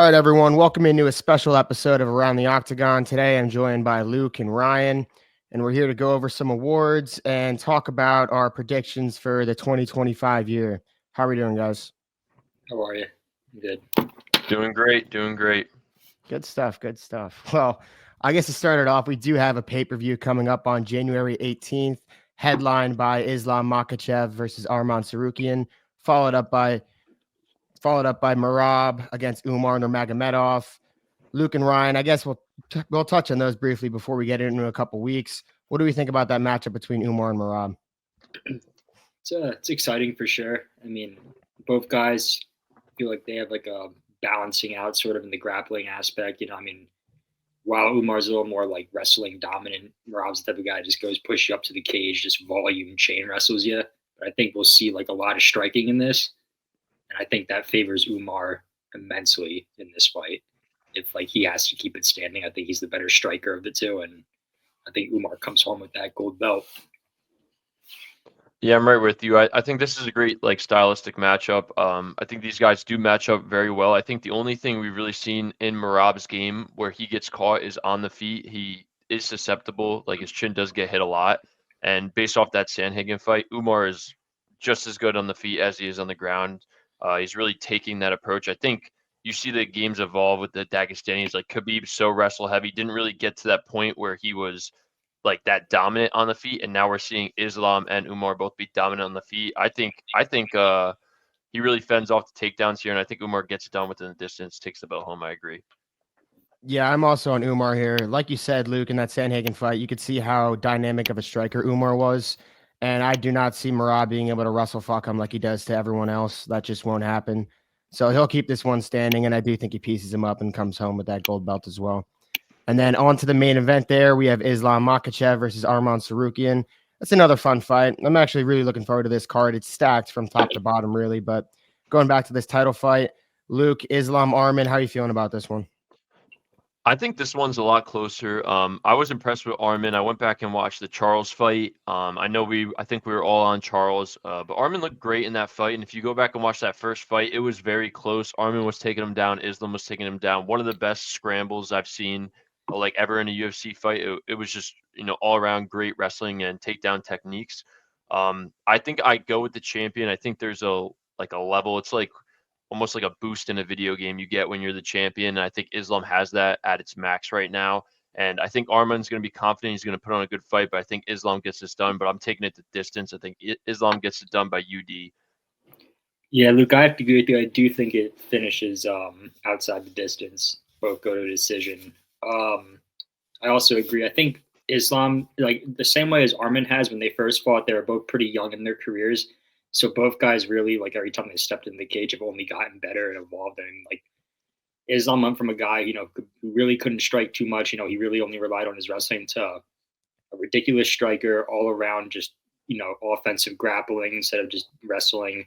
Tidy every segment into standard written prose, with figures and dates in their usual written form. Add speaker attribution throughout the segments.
Speaker 1: All right, everyone. Welcome into a special episode of Around the Octagon. Today, I'm joined by Luke and Ryan, and we're here to go over some awards and talk about our predictions for the 2025 year. How are we doing, guys?
Speaker 2: How are you? Good.
Speaker 3: Doing great. Doing great.
Speaker 1: Good stuff. Good stuff. Well, I guess to start it off, we do have a pay-per-view coming up on January 18th, headlined by Islam Makhachev versus Arman Tsarukyan, followed up by Merab against Umar Nurmagomedov. Luke and Ryan, I guess we'll touch on those briefly before we get into a couple weeks. What do we think about that matchup between Umar and Merab?
Speaker 2: It's exciting for sure. I mean, both guys feel like they have like a balancing out sort of in the grappling aspect. While Umar's a little more like wrestling dominant, Merab's the type of guy just goes push you up to the cage, just volume chain wrestles you. But I think we'll see like a lot of striking in this. And I think that favors Umar immensely in this fight. If like he has to keep it standing, I think he's the better striker of the two, and I think Umar comes home with that gold belt.
Speaker 3: Yeah, I'm right with you. I think this is a great like stylistic matchup. I think these guys do match up very well. I think the only thing we've really seen in Merab's game where he gets caught is on the feet. He is susceptible, like his chin does get hit a lot. And based off that Sandhagen fight, Umar is just as good on the feet as he is on the ground. He's really taking that approach. I think you see the games evolve with the Dagestanis. Like Khabib's so wrestle heavy, didn't really get to that point where he was like that dominant on the feet, and now we're seeing Islam and Umar both be dominant on the feet. I think he really fends off the takedowns here, and I think Umar gets it done within the distance, takes the belt home. I agree.
Speaker 1: Yeah, I'm also on Umar here. Like you said, Luke, in that Sandhagen fight, you could see how dynamic of a striker Umar was. And I do not see Merab being able to wrestle fuck him like he does to everyone else. That just won't happen. So he'll keep this one standing, and I do think he pieces him up and comes home with that gold belt as well. And then on to the main event there, we have Islam Makhachev versus Arman Tsarukyan. That's another fun fight. I'm actually really looking forward to this card. It's stacked from top to bottom, really. But going back to this title fight, Luke, Islam, Arman, how are you feeling about this one?
Speaker 3: I think this one's a lot closer. I was impressed with Arman. I went back and watched the Charles fight. I think we were all on Charles, but Arman looked great in that fight. And if you go back and watch that first fight, it was very close. Arman was taking him down. Islam was taking him down. One of the best scrambles I've seen, like ever in a UFC fight. It was just all around great wrestling and takedown techniques. I think I go with the champion. I think there's a level. It's like almost like a boost in a video game you get when you're the champion. And I think Islam has that at its max right now. And I think Arman's going to be confident. He's going to put on a good fight, but I think Islam gets this done. But I'm taking it to distance. I think Islam gets it done by UD.
Speaker 2: Yeah, Luke, I have to agree with you. I do think it finishes outside the distance. Both go to a decision. I also agree. I think Islam, like the same way as Arman has when they first fought, they were both pretty young in their careers. So both guys really, like every time they stepped in the cage, have only gotten better and evolved. And like Islam went from a guy, who really couldn't strike too much. He really only relied on his wrestling to a ridiculous striker all around, just offensive grappling instead of just wrestling.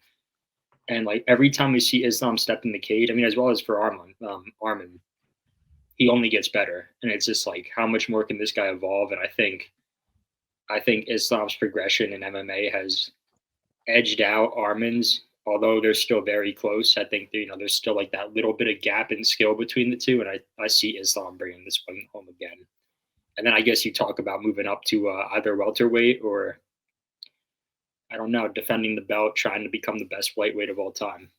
Speaker 2: And like every time we see Islam step in the cage, I mean, as well as for Arman, he only gets better. And it's just like, how much more can this guy evolve? And I think Islam's progression in MMA has edged out Arman's, although they're still very close. I think there's still like that little bit of gap in skill between the two, and I see Islam bringing this one home again. And then I guess you talk about moving up to either welterweight or, I don't know, defending the belt, trying to become the best lightweight of all time.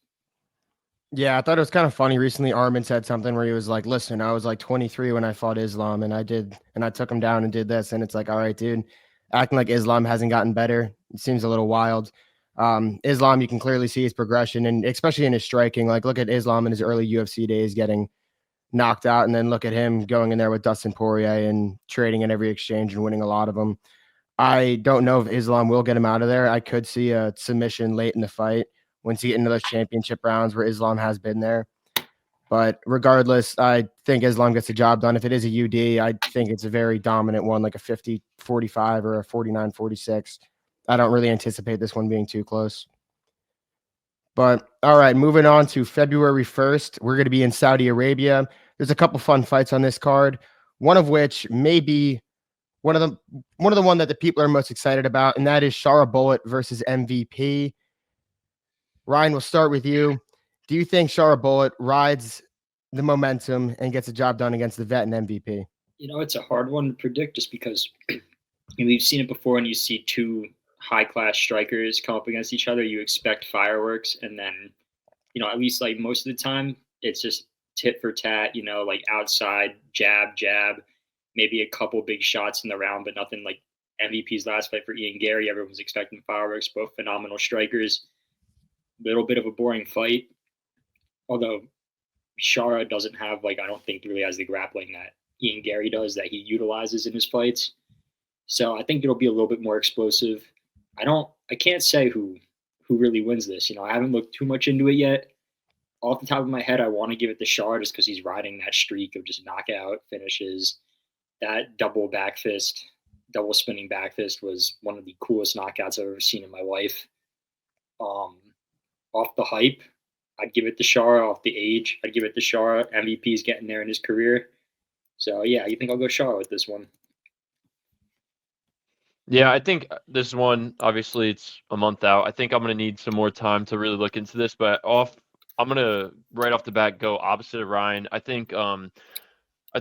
Speaker 1: Yeah, I thought it was kind of funny. Recently, Arman said something where he was like, listen, I was like 23 when I fought Islam, and I took him down and did this. And it's like, all right, dude, acting like Islam hasn't gotten better. It seems a little wild. Islam, you can clearly see his progression, and especially in his striking. Like, look at Islam in his early UFC days getting knocked out, and then look at him going in there with Dustin Poirier and trading in every exchange and winning a lot of them. I don't know if Islam will get him out of there. I could see a submission late in the fight once you get into those championship rounds where Islam has been there. But regardless, I think Islam gets the job done. If it is a UD, I think it's a very dominant one, like a 50-45 or a 49-46. I don't really anticipate this one being too close. But all right, moving on to February 1st, we're going to be in Saudi Arabia. There's a couple fun fights on this card, one of which may be one of the one that the people are most excited about, and that is Shara versus MVP. Ryan, we'll start with you. Do you think Shara rides the momentum and gets the job done against the vet and MVP?
Speaker 2: It's a hard one to predict just because we've seen it before, and you see two high-class strikers come up against each other. You expect fireworks, and then, at least like most of the time, it's just tit for tat, like outside, jab, jab, maybe a couple big shots in the round, but nothing like MVP's last fight for Ian Gary. Everyone was expecting fireworks, both phenomenal strikers. Little bit of a boring fight, although Shara doesn't have, I don't think really has the grappling that Ian Gary does that he utilizes in his fights. So I think it'll be a little bit more explosive. I can't say who really wins this. I haven't looked too much into it yet. Off the top of my head, I want to give it to Shara just because he's riding that streak of just knockout finishes. That double spinning back fist was one of the coolest knockouts I've ever seen in my life. Off the hype, I'd give it to Shara. Off the age, I'd give it to Shara. MVP's getting there in his career. So, yeah, you think I'll go Shara with this one?
Speaker 3: Yeah, I think this one, obviously, it's a month out. I think I'm going to need some more time to really look into this, but I'm going to right off the bat go opposite of Ryan. I think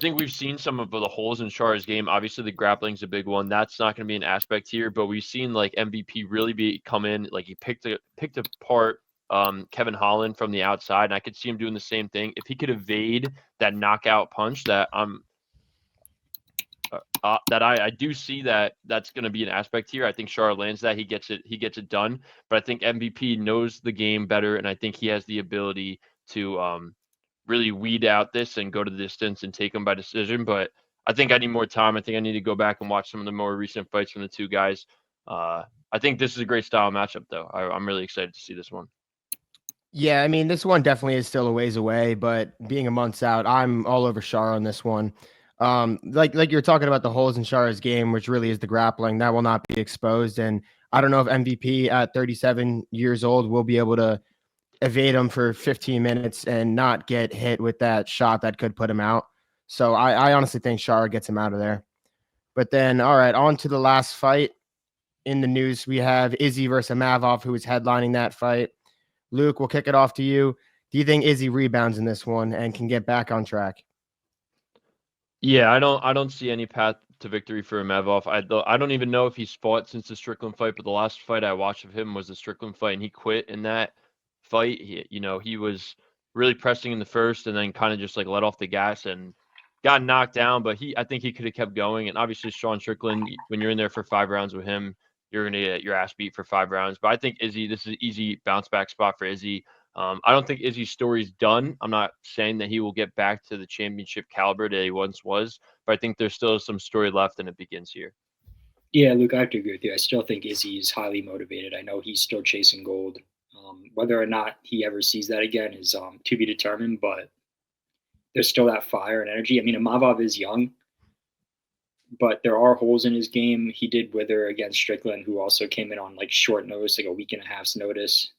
Speaker 3: we've seen some of the holes in Shara's game. Obviously, the grappling's a big one. That's not going to be an aspect here, but we've seen MVP really come in. He picked apart Kevin Holland from the outside, and I could see him doing the same thing. If he could evade that knockout punch that I do see that's going to be an aspect here. I think Shara lands that. He gets it done. But I think MVP knows the game better, and I think he has the ability to really weed out this and go to the distance and take him by decision. But I think I need more time. I think I need to go back and watch some of the more recent fights from the two guys. I think this is a great style matchup, though. I'm really excited to see this one.
Speaker 1: Yeah, I mean, this one definitely is still a ways away, but being a month's out, I'm all over Shara on this one. Like you're talking about the holes in Shara's game, which really is the grappling, that will not be exposed. And I don't know if MVP at 37 years old will be able to evade him for 15 minutes and not get hit with that shot that could put him out. So I honestly think Shara gets him out of there. But then, all right, on to the last fight in the news. We have Izzy versus Imavov, who is headlining that fight. Luke, we'll kick it off to you. Do you think Izzy rebounds in this one and can get back on track?
Speaker 3: Yeah, I don't see any path to victory for Imavov. I don't even know if he's fought since the Strickland fight, but the last fight I watched of him was the Strickland fight, and he quit in that fight. He was really pressing in the first and then kind of just let off the gas and got knocked down, but I think he could have kept going. And obviously Sean Strickland, when you're in there for 5 rounds with him, you're going to get your ass beat for 5 rounds. But I think Izzy, this is an easy bounce back spot for Izzy. I don't think Izzy's story's done. I'm not saying that he will get back to the championship caliber that he once was, but I think there's still some story left, and it begins here.
Speaker 2: Yeah, Luke, I have to agree with you. I still think Izzy is highly motivated. I know he's still chasing gold. Whether or not he ever sees that again is to be determined, but there's still that fire and energy. I mean, Imavov is young, but there are holes in his game. He did wither against Strickland, who also came in on short notice, a week and a half's notice,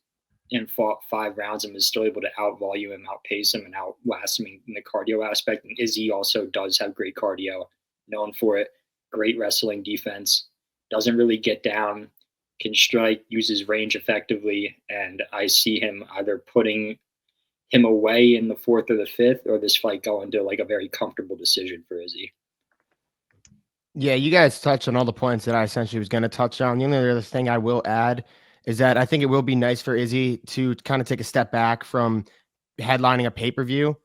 Speaker 2: and fought 5 rounds and was still able to outvolume him, outpace him, and outlast him in the cardio aspect. And Izzy also does have great cardio, known for it. Great wrestling defense, doesn't really get down, can strike, uses range effectively, and I see him either putting him away in the 4th or the 5th, or this fight going to a very comfortable decision for Izzy.
Speaker 1: Yeah, you guys touched on all the points that I essentially was going to touch on. The only other thing I will add is that I think it will be nice for Izzy to kind of take a step back from headlining a pay-per-view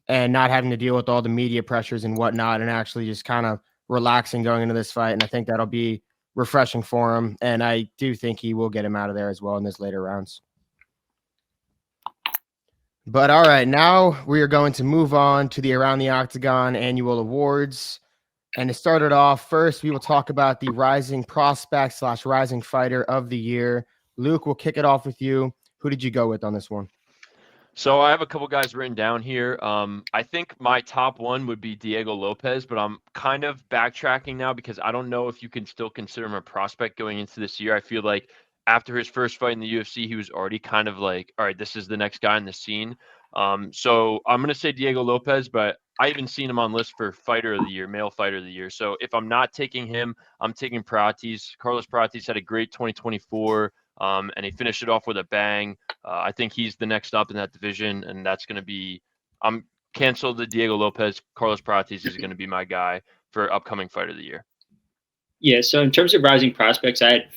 Speaker 1: and not having to deal with all the media pressures and whatnot, and actually just kind of relaxing going into this fight. And I think that'll be refreshing for him. And I do think he will get him out of there as well in this later rounds. But all right, now we are going to move on to the Around the Octagon annual awards. And to start it off, first, we will talk about the rising prospect / rising fighter of the year. Luke, we'll kick it off with you. Who did you go with on this one?
Speaker 3: So I have a couple guys written down here. I think my top one would be Diego Lopez, but I'm kind of backtracking now because I don't know if you can still consider him a prospect going into this year. I feel like after his first fight in the UFC, he was already kind of all right, this is the next guy in the scene. So I'm going to say Diego Lopez, but I even seen him on list for fighter of the year, male fighter of the year. So if I'm not taking him, I'm taking Pratis. Carlos Pratis had a great 2024, and he finished it off with a bang. I think he's the next up in that division, and that's going to be – I'm cancel the Diego Lopez. Carlos Prates is going to be my guy for upcoming fight of the year.
Speaker 2: Yeah, so in terms of rising prospects, I had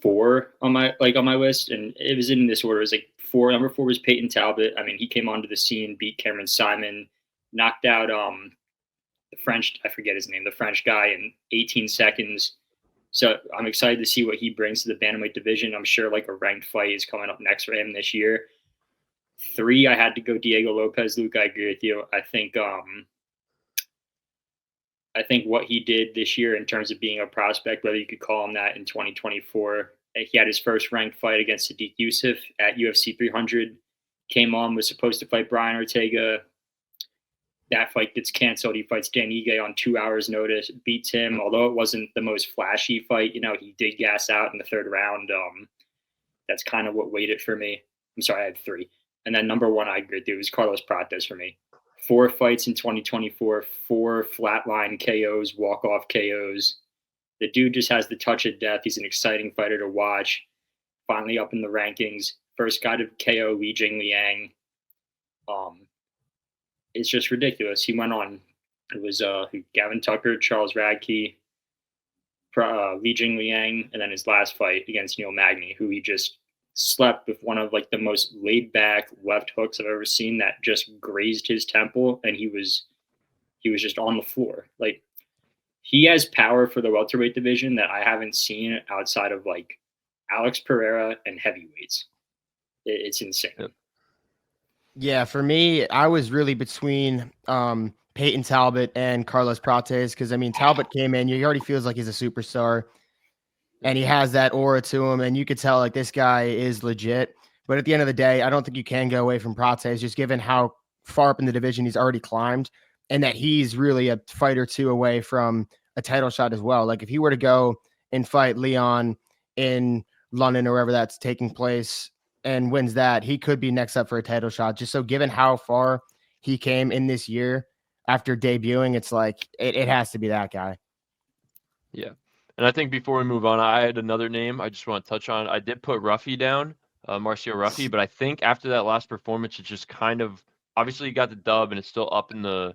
Speaker 2: 4 on my list, and it was in this order. It was like 4. Number 4 was Peyton Talbot. I mean, he came onto the scene, beat Cameron Simon, knocked out the French, I forget his name, the French guy in 18 seconds. So I'm excited to see what he brings to the bantamweight division. I'm sure like a ranked fight is coming up next for him this year. 3, I had to go Diego Lopez. Luke, I agree with you. I think what he did this year in terms of being a prospect, whether you could call him that in 2024, he had his first ranked fight against Sadiq Youssef at UFC 300, came on, was supposed to fight Brian Ortega. That fight gets canceled. He fights Dan Ige on 2 hours notice, beats him. Although it wasn't the most flashy fight, he did gas out in the 3rd round. That's kind of what weighed it for me. I'm sorry, I had 3. And then number 1, I agree with you, was Carlos Prates for me. 4 fights in 2024, 4 flatline KOs, walk-off KOs. The dude just has the touch of death. He's an exciting fighter to watch. Finally up in the rankings. First guy to KO Li Jingliang. It's just ridiculous. He went on. It was Gavin Tucker, Charles Radke, Li Jingliang, and then his last fight against Neil Magny, who he just slept with one of like the most laid back left hooks I've ever seen that just grazed his temple, and he was just on the floor. Like, he has power for the welterweight division that I haven't seen outside of like Alex Pereira and heavyweights. It's insane.
Speaker 3: Yep.
Speaker 1: Yeah, for me, I was really between Peyton Talbot and Carlos Prates, because I mean, Talbot came in, he already feels like he's a superstar. And he has that aura to him, and you could tell like this guy is legit. But at the end of the day, I don't think you can go away from Prates, just given how far up in the division he's already climbed, and that he's really a fight or 2 away from a title shot as well. Like if he were to go and fight Leon in London or wherever that's taking place and wins that, he could be next up for a title shot. Just so given how far he came in this year after debuting, it's like it has to be that guy.
Speaker 3: Yeah. And I think before we move on, I had another name I just want to touch on. I did put Ruffy down, Marcio Ruffy, but I think after that last performance, it just kind of, obviously he got the dub and it's still up in the,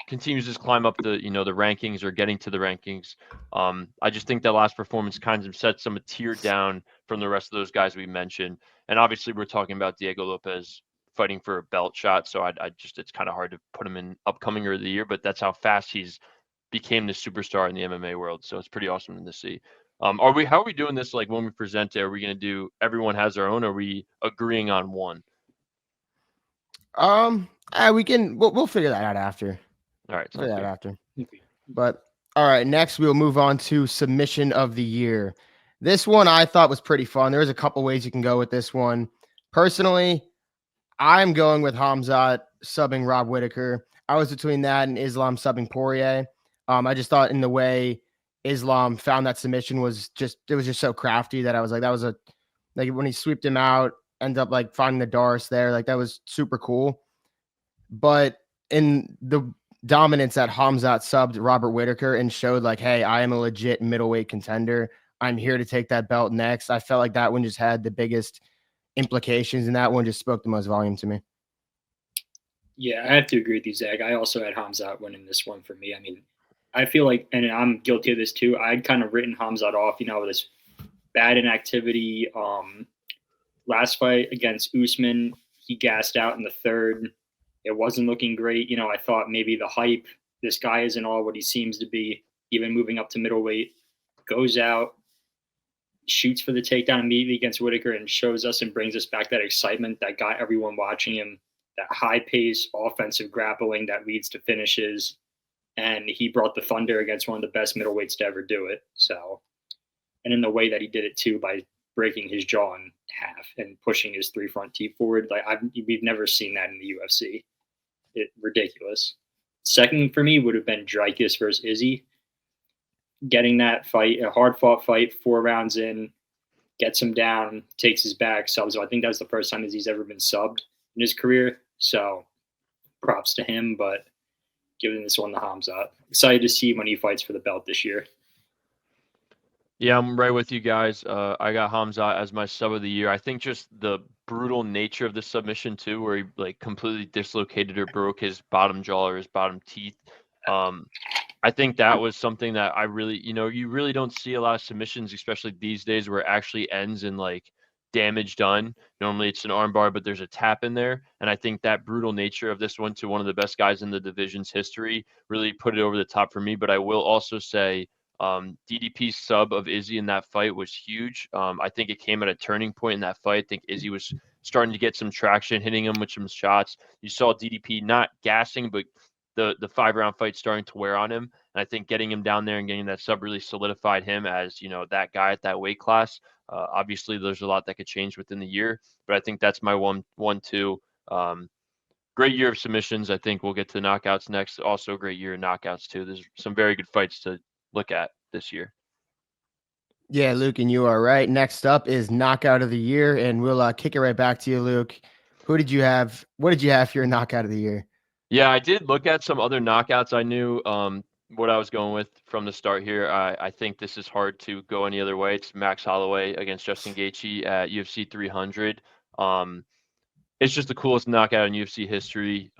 Speaker 3: continues to climb up the, the rankings or getting to the rankings. I just think that last performance kind of sets him a tier down from the rest of those guys we mentioned. And obviously we're talking about Diego Lopez fighting for a belt shot. So it's kind of hard to put him in upcoming of the year, but that's how fast he's became the superstar in the MMA world. So it's pretty awesome to see. How are we doing this? Like when we present it, are we going to do, everyone has their own? Or are we agreeing on one?
Speaker 1: We'll figure that out after.
Speaker 3: All right.
Speaker 1: Figure that out after. But all right, next we'll move on to submission of the year. This one I thought was pretty fun. There's a couple ways you can go with this one. Personally, I'm going with Khamzat subbing Rob Whittaker. I was between that and Islam subbing Poirier. I just thought in the way Islam found that submission was just so crafty that I was like, that was like when he sweeped him out, ended up like finding the Doris there, like that was super cool. But in the dominance that Khamzat subbed Robert Whittaker and showed like, hey, I am a legit middleweight contender. I'm here to take that belt next. I felt like that one just had the biggest implications, and that one just spoke the most volume to me.
Speaker 2: Yeah, I have to agree with you, Zach. I also had Khamzat winning this one for me. I mean, I feel like, and I'm guilty of this too, I'd kind of written Khamzat off, with this bad inactivity. Last fight against Usman, he gassed out in the 3rd. It wasn't looking great. I thought maybe the hype, this guy isn't all what he seems to be, even moving up to middleweight, goes out, shoots for the takedown immediately against Whittaker and shows us and brings us back that excitement that got everyone watching him, that high-paced offensive grappling that leads to finishes. And he brought the thunder against one of the best middleweights to ever do it. So, and in the way that he did it too, by breaking his jaw in half and pushing his 3 front teeth forward, like we've never seen that in the UFC. Ridiculous. Second for me would have been Dricus versus Izzy. Getting that fight, a hard-fought fight, 4 rounds in, gets him down, takes his back, subs. So I think that was the first time Izzy's ever been subbed in his career. So props to him, but giving this one to Khamzat. Excited to see when he fights for the belt this year.
Speaker 3: Yeah, I'm right with you guys. I got Hamza as my sub of the year. I think just the brutal nature of the submission too, where he like completely dislocated or broke his bottom jaw or his bottom teeth. Um, I think that was something that I really, you really don't see a lot of submissions, especially these days, where it actually ends in like damage done. Normally it's an armbar, but there's a tap in there. And I think that brutal nature of this one to one of the best guys in the division's history really put it over the top for me. But I will also say DDP's sub of Izzy in that fight was huge. I think it came at a turning point in that fight. I think Izzy was starting to get some traction, hitting him with some shots. You saw DDP not gassing, but the 5-round fight starting to wear on him. And I think getting him down there and getting that sub really solidified him as, that guy at that weight class. Obviously, there's a lot that could change within the year, but I think that's my one, two. Great year of submissions. I think we'll get to knockouts next. Also, a great year of knockouts too. There's some very good fights to look at this year.
Speaker 1: Yeah, Luke, and you are right. Next up is knockout of the year, and we'll kick it right back to you, Luke. Who did you have? What did you have for your knockout of the year?
Speaker 3: Yeah, I did look at some other knockouts. I knew what I was going with from the start here. I think this is hard to go any other way. It's Max Holloway against Justin Gaethje at UFC 300. It's just the coolest knockout in UFC history.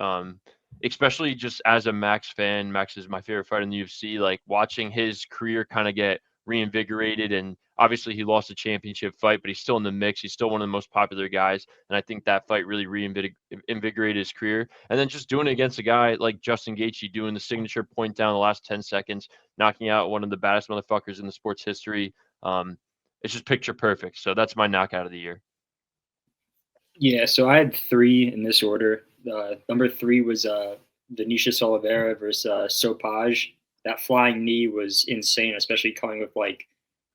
Speaker 3: Especially just as a Max fan. Max is my favorite fighter in the UFC. Like watching his career kind of get reinvigorated, and obviously he lost a championship fight, but he's still in the mix. He's still one of the most popular guys, and I think that fight really reinvigorated his career. And then just doing it against a guy like Justin Gaethje, doing the signature point down the last 10 seconds, knocking out one of the baddest motherfuckers in the sport's history. It's just picture perfect. So that's my knockout of the year.
Speaker 2: Yeah, so I had 3 in this order. Number 3 was Denisha Oliveira versus Sopage. That flying knee was insane, especially coming with like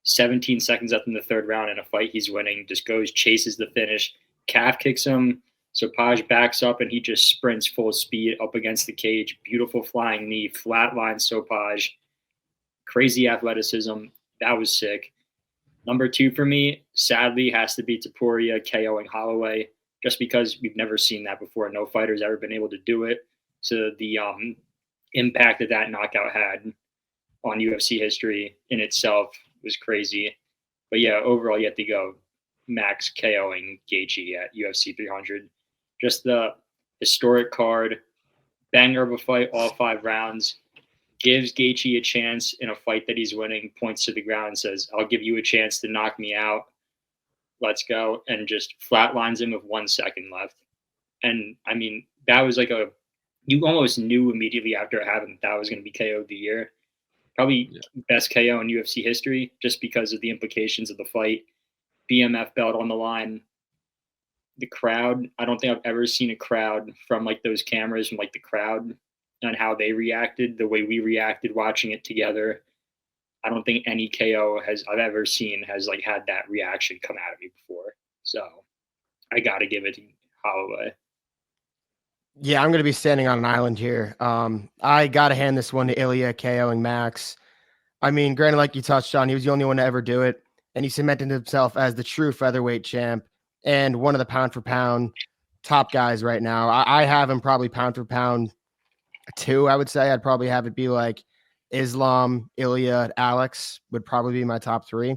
Speaker 2: 17 seconds left in the 3rd round in a fight he's winning. Just goes, chases the finish, calf kicks him. Sopage backs up and he just sprints full speed up against the cage. Beautiful flying knee, flatline Sopage. Crazy athleticism. That was sick. Number 2 for me, sadly, has to be Topuria KOing Holloway, just because we've never seen that before. No fighter's ever been able to do it. So the impact that knockout had on UFC history in itself was crazy. But yeah, overall, you have to go Max KOing Gaethje at UFC 300. Just the historic card, banger of a fight, all 5 rounds. Gives Gaethje a chance in a fight that he's winning, points to the ground and says, I'll give you a chance to knock me out. Let's go. And just flatlines him with 1 second left. And I mean, that was like you almost knew immediately after it happened that was going to be KO of the year. Probably best KO in UFC history, just because of the implications of the fight. BMF belt on the line. The crowd, I don't think I've ever seen a crowd from like those cameras from like the crowd and how they reacted, the way we reacted watching it together. I don't think any KO I've ever seen has like had that reaction come out of me before. So I got to give it to Holloway.
Speaker 1: Yeah, I'm going to be standing on an island here. I got to hand this one to Ilya KOing Max. I mean, granted, like you touched on, he was the only one to ever do it, and he cemented himself as the true featherweight champ and one of the pound for pound top guys right now. I have him probably pound for pound 2, I would say. I'd probably have it be like Islam, Ilya, Alex would probably be my top 3.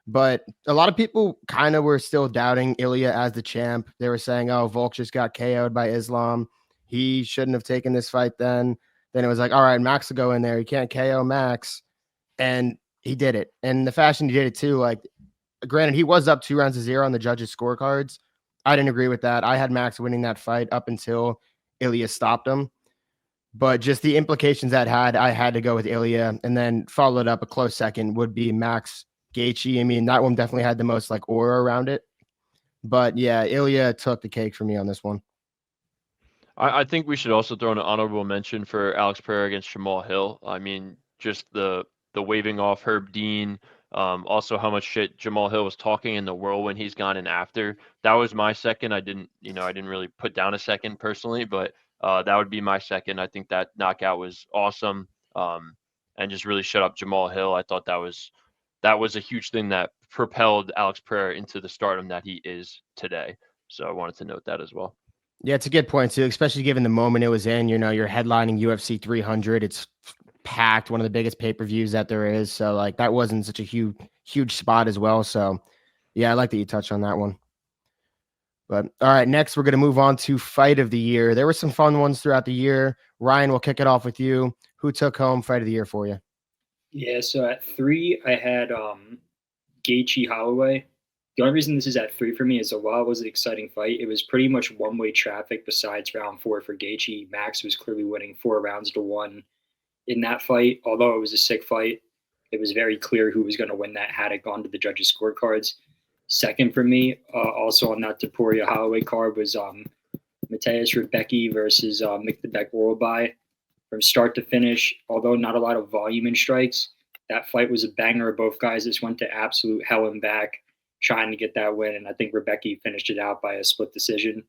Speaker 1: But a lot of people kind of were still doubting Ilya as the champ. They were saying, oh, Volk just got KO'd by Islam. He shouldn't have taken this fight then. Then it was like, all right, Max will go in there. He can't KO Max. And he did it. And the fashion he did it too, like, granted, he was up 2-0 on the judges' scorecards. I didn't agree with that. I had Max winning that fight up until Ilya stopped him. But just the implications that had, I had to go with Ilya. And then followed up a close second would be Max Gaethje. I mean, that one definitely had the most like aura around it. But yeah, Ilya took the cake for me on this one.
Speaker 3: I think we should also throw an honorable mention for Alex Pereira against Jamal Hill. I mean, just the waving off Herb Dean, also how much shit Jamal Hill was talking in the whirlwind he's gone in after. That was my second. I didn't really put down a second personally, but that would be my second. I think that knockout was awesome, and just really shut up Jamal Hill. I thought that was a huge thing that propelled Alex Pereira into the stardom that he is today. So I wanted to note that as well.
Speaker 1: Yeah, it's a good point too, especially given the moment it was in. You're headlining UFC 300. It's packed, one of the biggest pay-per-views that there is. So like that wasn't such a huge spot as well. So yeah, I like that you touched on that one. But all right, next we're going to move on to fight of the year. There were some fun ones throughout the year. Ryan, we'll kick it off with you. Who took home fight of the year for you?
Speaker 2: Yeah, so at 3, I had Gaethje Holloway. The only reason this is at 3 for me is while it was an exciting fight, it was pretty much one-way traffic besides round 4 for Gaethje. Max was clearly winning 4 rounds to 1 in that fight. Although it was a sick fight, it was very clear who was going to win that had it gone to the judges' scorecards. Second for me, also on that Topuria Holloway card, was Mateusz Rebecki versus Miktabek Orolbai. From start to finish, although not a lot of volume in strikes, that fight was a banger. Both guys just went to absolute hell and back trying to get that win, and I think Rebecki finished it out by a split decision.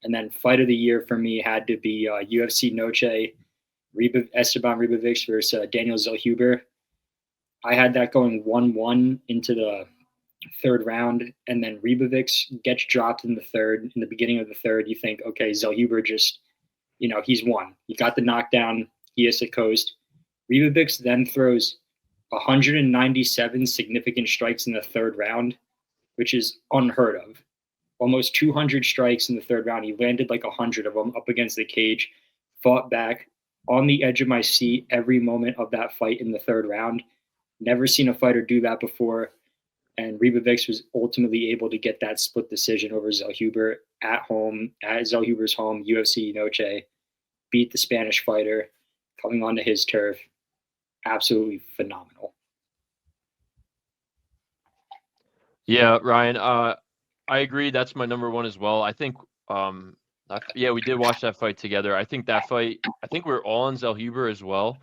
Speaker 2: And then fight of the year for me had to be UFC Noche, Esteban Ribovics versus Daniel Zellhuber. I had that going 1-1 into the third round, and then Ribovics gets dropped in the beginning of the third. You think, okay, Zellhuber just, he's won. He got the knockdown. He has to coast. Ribovics then throws 197 significant strikes in the third round, which is unheard of. Almost 200 strikes in the third round. He landed like 100 of them up against the cage, fought back on the edge of my seat every moment of that fight in the third round. Never seen a fighter do that before. And Ribovics was ultimately able to get that split decision over Zellhuber at home, at Zellhuber's home, UFC Noche, beat the Spanish fighter, coming onto his turf. Absolutely phenomenal.
Speaker 3: Yeah, Ryan, I agree. That's my number one as well. I think, we did watch that fight together. I think we were all on Zellhuber as well.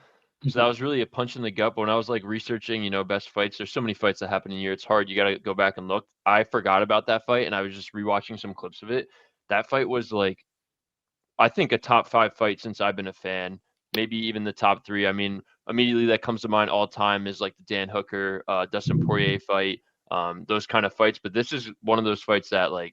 Speaker 3: So that was really a punch in the gut. But when I was like researching, best fights, there's so many fights that happen in a year. It's hard. You got to go back and look. I forgot about that fight, and I was just rewatching some clips of it. That fight was like, I think, a top 5 fight since I've been a fan. Maybe even the top 3. I mean, immediately that comes to mind all time is like the Dan Hooker, Dustin Poirier fight, those kind of fights. But this is one of those fights that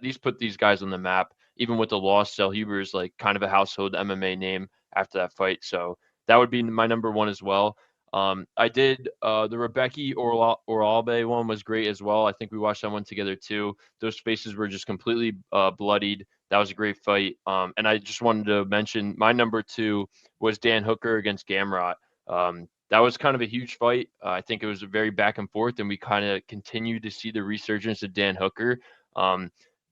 Speaker 3: these put these guys on the map. Even with the loss, Zellhuber is like kind of a household MMA name after that fight. So that would be my number one as well. I did the Rebecki Orolbe one was great as well. I think we watched that one together too. Those faces were just completely bloodied. That was a great fight. And I just wanted to mention my number 2 was Dan Hooker against Gamrot. That was kind of a huge fight. I think it was a very back and forth, and we kind of continued to see the resurgence of Dan Hooker.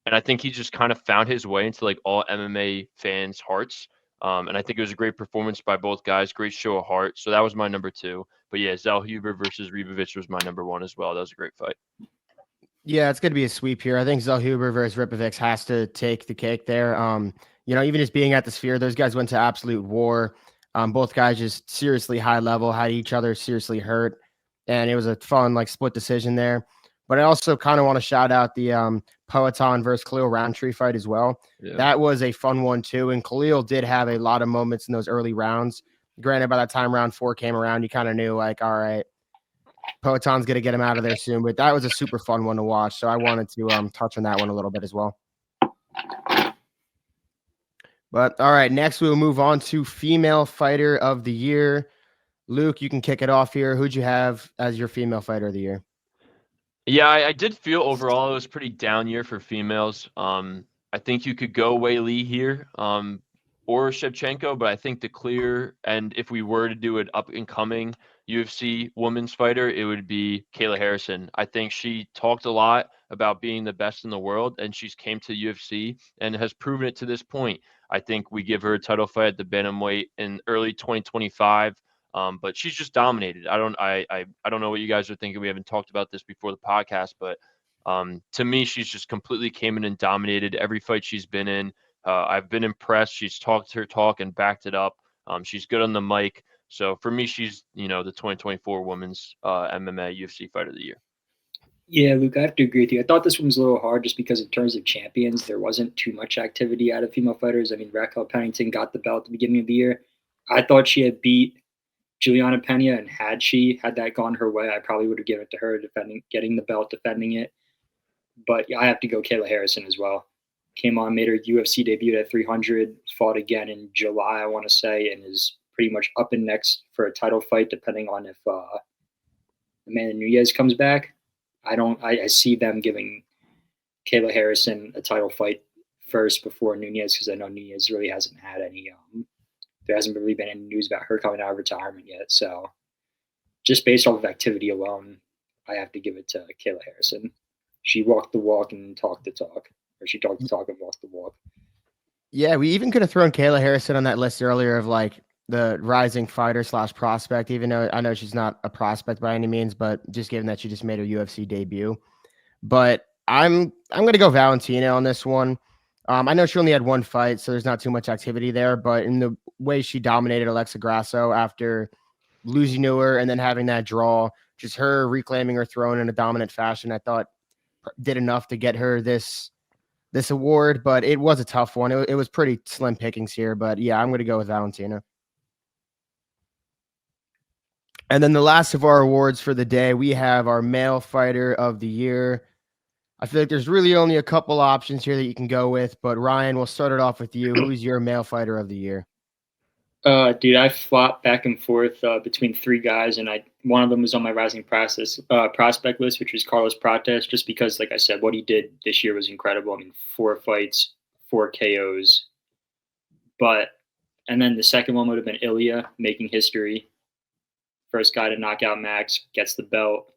Speaker 3: And I think he just kind of found his way into like all MMA fans' hearts. And I think it was a great performance by both guys, great show of heart. So that was my number 2. But yeah, Zellhuber versus Ribovics was my number 1 as well. That was a great fight.
Speaker 1: Yeah, it's going to be a sweep here. I think Zellhuber versus Ribovics has to take the cake there. Even just being at the Sphere, those guys went to absolute war. Both guys just seriously high level, had each other seriously hurt. And it was a fun, split decision there. But I also kind of want to shout out the Poatan versus Khalil Roundtree fight as well. Yeah. That was a fun one too. And Khalil did have a lot of moments in those early rounds. Granted, by that time round 4 came around, you kind of knew all right, Poatan's going to get him out of there soon. But that was a super fun one to watch. So I wanted to touch on that one a little bit as well. But all right, next we'll move on to female fighter of the year. Luke, you can kick it off here. Who'd you have as your female fighter of the year?
Speaker 3: Yeah, I did feel overall it was pretty down year for females. I think you could go Wei Li here, or Shevchenko, but I think the clear, and if we were to do an up and coming UFC women's fighter, it would be Kayla Harrison. I think she talked a lot about being the best in the world, and she's came to UFC and has proven it to this point. I think we give her a title fight at the Bantamweight in early 2025. But she's just dominated. I don't know what you guys are thinking. We haven't talked about this before the podcast, but to me, she's just completely came in and dominated every fight she's been in. I've been impressed. She's talked her talk and backed it up. She's good on the mic. So for me, she's the 2024 Women's MMA UFC Fight of the Year.
Speaker 2: Yeah, Luke, I have to agree with you. I thought this one was a little hard just because in terms of champions, there wasn't too much activity out of female fighters. I mean, Raquel Pennington got the belt at the beginning of the year. I thought she had beat Juliana Pena, and had that gone her way, I probably would have given it to her, getting the belt, defending it. But yeah, I have to go Kayla Harrison as well. Came on, made her UFC debut at 300, fought again in July, I want to say, and is pretty much up and next for a title fight, depending on if Amanda Nunes comes back. I see them giving Kayla Harrison a title fight first before Nunes, because I know Nunes really hasn't had any. There hasn't really been any news about her coming out of retirement yet. So just based off of activity alone, I have to give it to Kayla Harrison. She walked the walk and talked the talk, or she talked the talk and walked the walk.
Speaker 1: Yeah, we even could have thrown Kayla Harrison on that list earlier of like the rising fighter / prospect, even though I know she's not a prospect by any means, but just given that she just made her UFC debut. But I'm going to go Valentina on this one. I know she only had one fight, so there's not too much activity there, but in the way she dominated Alexa Grasso after losing to her and then having that draw, just her reclaiming her throne in a dominant fashion, I thought did enough to get her this award, but it was a tough one. It was pretty slim pickings here, but yeah, I'm going to go with Valentina. And then the last of our awards for the day, we have our male fighter of the year. I feel like there's really only a couple options here that you can go with, but Ryan, we'll start it off with you. Who's your male fighter of the year?
Speaker 2: Dude, I flopped back and forth between three guys, and one of them was on my rising prospect list, which was Carlos Prates, just because, like I said, what he did this year was incredible. I mean, 4 fights, 4 KOs. And then the second one would have been Ilya, making history. First guy to knock out Max, gets the belt.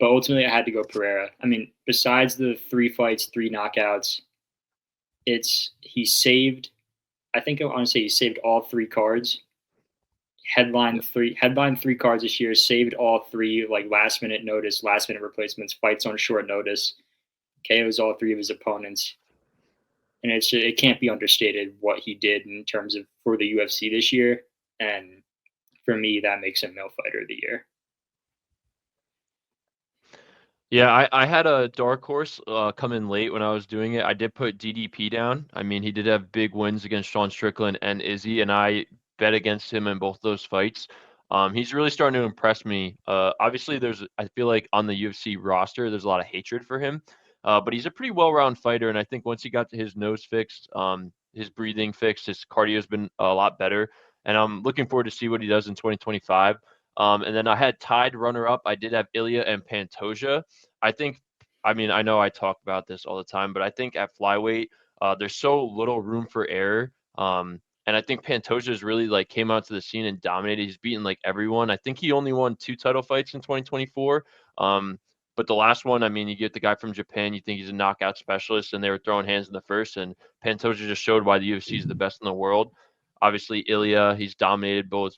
Speaker 2: But ultimately, I had to go Pereira. I mean, besides the 3 fights, 3 knockouts, he saved. I think honestly he saved all 3 cards. Headline 3 cards this year. Saved all 3 like last minute notice, last minute replacements, fights on short notice. KOs all 3 of his opponents, and it can't be understated what he did in terms of for the UFC this year. And for me, that makes him male fighter of the year.
Speaker 3: Yeah, I had a dark horse come in late when I was doing it. I did put DDP down. I mean, he did have big wins against Sean Strickland and Izzy, and I bet against him in both those fights. He's really starting to impress me. Obviously, I feel like on the UFC roster, there's a lot of hatred for him, but he's a pretty well-rounded fighter, and I think once he got his nose fixed, his breathing fixed, his cardio's been a lot better, and I'm looking forward to see what he does in 2025. And then I had tied runner-up. I did have Ilya and Pantoja. I mean, I know I talk about this all the time, but I think at flyweight, there's so little room for error. And I think Pantoja's really like came out to the scene and dominated. He's beaten like everyone. I think he only won 2 title fights in 2024. But the last one, I mean, you get the guy from Japan, you think he's a knockout specialist, and they were throwing hands in the first, and Pantoja just showed why the UFC is the best in the world. Obviously, Ilya, he dominated both,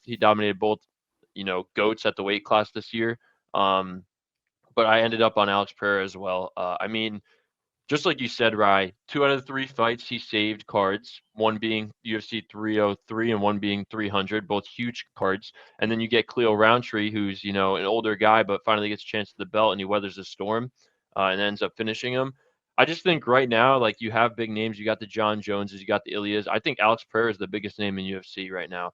Speaker 3: GOATs at the weight class this year. But I ended up on Alex Pereira as well. I mean, just like you said, Rye, 2 out of the 3 fights he saved cards, one being UFC 303 and one being 300, both huge cards. And then you get Cleo Roundtree, who's, an older guy, but finally gets a chance to the belt and he weathers the storm and ends up finishing him. I just think right now, like, you have big names. You got the John Joneses, you got the Ilyas. I think Alex Pereira is the biggest name in UFC right now,